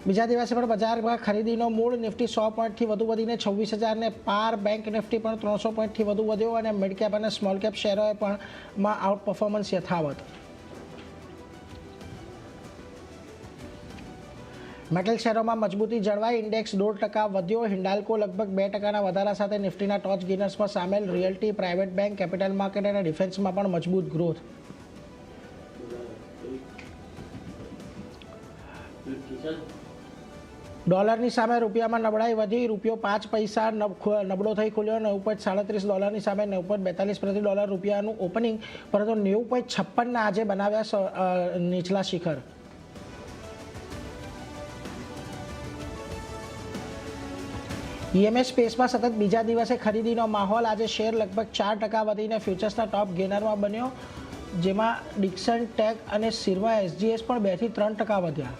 બીજા દિવસે પણ બજારમાં ખરીદીનો મૂળ નિફ્ટી 100 પોઈન્ટથી વધુ વધીને 26,000ને પાર. બેંક નિફ્ટી પણ 300 પોઈન્ટથી વધુ વધ્યો અને મિડ કેપ અને સ્મોલ કેપ શેરોએ પણ આઉટ પરફોર્મન્સ યથાવત. મેટલ શેરોમાં મજબૂતી જળવાઈ. ઇન્ડેક્સ 1.5% વધ્યો. હિન્ડાલ્કો લગભગ 2%ના વધારા સાથે નિફ્ટીના ટોચ ગેનર્સમાં સામેલ. Realty, private bank, capital market અને ડિફેન્સમાં પણ મજબૂત ગ્રોથ. ડોલરની સામે રૂપિયામાં નબળાઈ વધી. રૂપિયો 5 પૈસા નબળો થઈ ખુલ્યો. $9.37 સામે $9.42 પ્રતિ ડોલર રૂપિયાનું ઓપનિંગ, પરંતુ $9.56 આજે બનાવ્યા નીચલા શિખર. EMS સ્પેસમાં સતત બીજા દિવસે ખરીદીનો માહોલ. આજે શેર લગભગ 4% વધીને ફ્યુચર્સના ટોપ ગેનરમાં બન્યો, જેમાં ડિક્સન ટેક અને સિરમા SGS પણ 2 થી 3% વધ્યા.